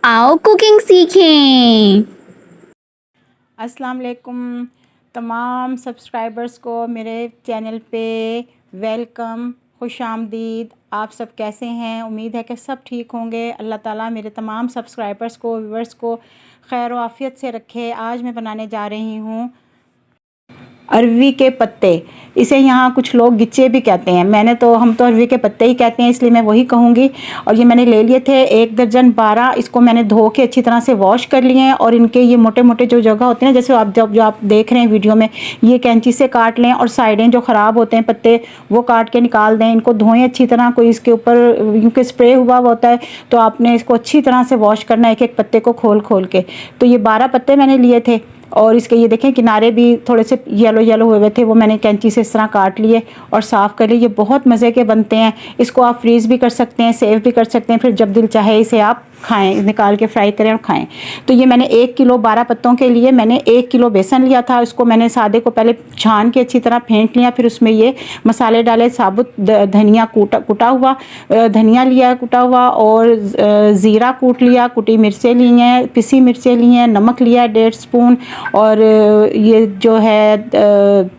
आओ कुकिंग सीखें। अस्सलाम वालेकुम तमाम सब्सक्राइबर्स को मेरे चैनल पे वेलकम, खुश आमदीद। आप सब कैसे हैं? उम्मीद है कि सब ठीक होंगे। अल्लाह ताला मेरे तमाम सब्सक्राइबर्स को, व्यूवर्स को खैर व आफ़ियत से रखे। आज मैं बनाने जा रही हूँ अरवी के पत्ते। इसे यहाँ कुछ लोग गिच्चे भी कहते हैं। हम तो अरवी के पत्ते ही कहते हैं, इसलिए मैं वही कहूँगी। और ये मैंने ले लिए थे 1 दर्जन 12। इसको मैंने धो के अच्छी तरह से वॉश कर लिए हैं। और इनके ये मोटे मोटे जो जगह होते हैं ना, जैसे आप जो आप देख रहे हैं वीडियो में, ये कैंची से काट लें और साइडें जो ख़राब होते हैं पत्ते वो काट के निकाल दें। इनको धोएँ अच्छी तरह। कोई इसके ऊपर क्योंकि स्प्रे हुआ होता है तो आपने इसको अच्छी तरह से वॉश करना है, एक एक पत्ते को खोल खोल के। तो ये 12 पत्ते मैंने लिए थे। और इसके ये देखें किनारे भी थोड़े से येलो येलो हुए थे, वो मैंने कैंची से इस तरह काट लिए और साफ़ कर लिए। ये बहुत मज़े के बनते हैं। इसको आप फ्रीज़ भी कर सकते हैं, सेव भी कर सकते हैं, फिर जब दिल चाहे इसे आप खाएं, निकाल के फ्राई करें और खाएं। तो ये मैंने 1 किलो 12 पत्तों के लिए मैंने 1 किलो बेसन लिया था। इसको मैंने सादे को पहले छान के अच्छी तरह फेंट लिया, फिर उसमें ये मसाले डाले। साबुत धनिया कुटा हुआ धनिया लिया कुटा हुआ, और ज़ीरा कूट लिया, कुटी मिर्चें ली हैं, पिसी मिर्चें ली हैं, नमक लिया 1.5 स्पून, और ये जो है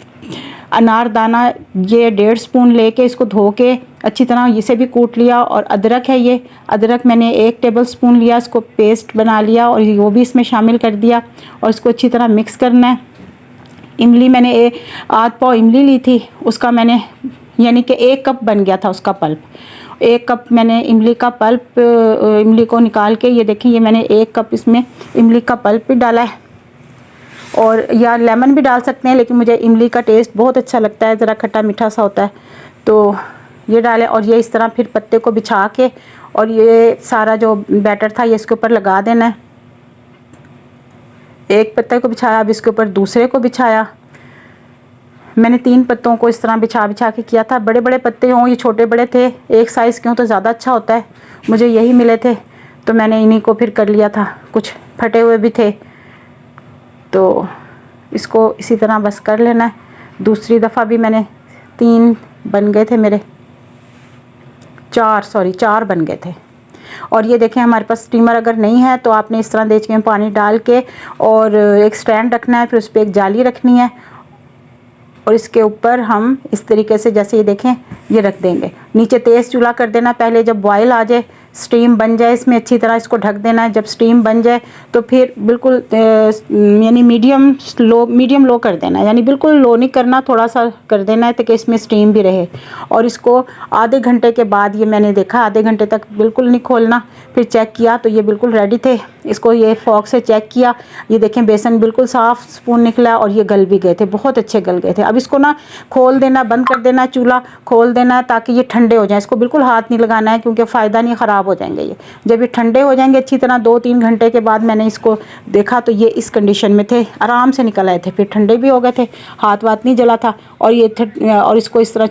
अनारदाना ये 1.5 स्पून लेके इसको धो के अच्छी तरह इसे भी कूट लिया। और अदरक है, ये अदरक मैंने 1 टेबल स्पून लिया, इसको पेस्ट बना लिया और वो भी इसमें शामिल कर दिया और इसको अच्छी तरह मिक्स करना है। इमली मैंने आध पाव इमली ली थी, उसका मैंने यानी कि 1 कप बन गया था उसका पल्प। 1 कप मैंने इमली का पल्प, इमली को निकाल के ये देखें, ये मैंने 1 कप इसमें इमली का पल्प भी डाला है। और या लेमन भी डाल सकते हैं, लेकिन मुझे इमली का टेस्ट बहुत अच्छा लगता है, ज़रा खट्टा मीठा सा होता है, तो ये डालें। और ये इस तरह फिर पत्ते को बिछा के और ये सारा जो बैटर था ये इसके ऊपर लगा देना है। एक पत्ते को बिछाया, अब इसके ऊपर दूसरे को बिछाया। मैंने 3 पत्तों को इस तरह बिछा बिछा के किया था। बड़े बड़े पत्ते हों, ये छोटे बड़े थे, एक साइज़ के हों तो ज़्यादा अच्छा होता है। मुझे यही मिले थे तो मैंने इन्हीं को फिर कर लिया था। कुछ फटे हुए भी थे, तो इसको इसी तरह बस कर लेना है। दूसरी दफ़ा भी मैंने 3 बन गए थे मेरे, 4 बन गए थे। और ये देखें, हमारे पास स्टीमर अगर नहीं है तो आपने इस तरह देचके में पानी डाल के और एक स्टैंड रखना है, फिर उस पर एक जाली रखनी है और इसके ऊपर हम इस तरीके से, जैसे ये देखें, ये रख देंगे। नीचे तेज़ चूल्हा कर देना, पहले जब बॉयल आ जाए, स्टीम बन जाए इसमें, अच्छी तरह इसको ढक देना है। जब स्टीम बन जाए तो फिर बिल्कुल यानी मीडियम लो कर देना है, यानी बिल्कुल लो नहीं करना, थोड़ा सा कर देना है ताकि इसमें स्टीम भी रहे। और इसको आधे घंटे के बाद, ये मैंने देखा आधे घंटे तक बिल्कुल नहीं खोलना, फिर चेक किया तो ये बिल्कुल रेडी थे। इसको ये फॉक से चेक किया, ये देखें बेसन बिल्कुल साफ़ स्पून निकला और ये गल भी गए थे, बहुत अच्छे गल गए थे। अब इसको ना खोल देना, बंद कर देना, चूल्हा खोल देना ताकि ये ठंडे हो जाएं। इसको बिल्कुल हाथ नहीं लगाना है क्योंकि फ़ायदा नहीं, ख़राब हो जाएंगे ये। जब ये ठंडे हो जाएंगे अच्छी तरह, 2-3 घंटे के बाद मैंने इसको देखा तो ये इस कंडीशन में थे, आराम से निकल आए थे, फिर ठंडे भी हो गए थे, हाथ वाथ नहीं जला था। और ये और इसको इस तरह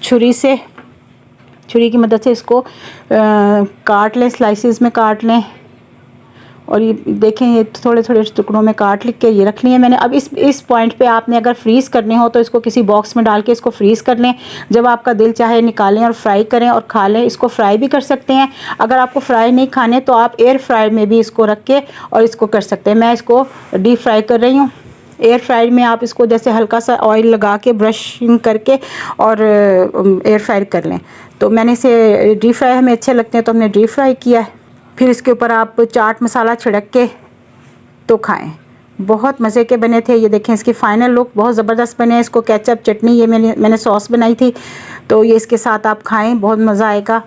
छुरी की मदद से इसको काट लें, स्लाइसिस में काट लें। और ये देखें, ये थोड़े थोड़े टुकड़ों में काट लिख के ये रख लिए मैंने। अब इस पॉइंट पे आपने अगर फ्रीज़ करने हो तो इसको किसी बॉक्स में डाल के इसको फ्रीज़ कर लें। जब आपका दिल चाहे निकालें और फ्राई करें और खा लें। इसको फ्राई भी कर सकते हैं, अगर आपको फ्राई नहीं खाने तो आप एयर फ्राई में भी इसको रख के और इसको कर सकते हैं। मैं इसको डीप फ्राई कर रही हूँ। एयर फ्राई में आप इसको जैसे हल्का सा ऑयल लगा के ब्रशिंग करके और एयर फ्राई कर लें। तो मैंने इसे डीप फ्राई हमें अच्छे लगते हैं तो हमने डीप फ्राई किया है। फिर इसके ऊपर आप चाट मसाला छिड़क के तो खाएं, बहुत मज़े के बने थे। ये देखें, इसकी फ़ाइनल लुक बहुत ज़बरदस्त बने हैं। इसको केचप चटनी, ये मैंने सॉस बनाई थी, तो ये इसके साथ आप खाएं, बहुत मज़ा आएगा।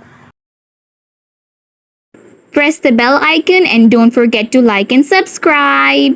Press the bell icon and don't forget to like and subscribe.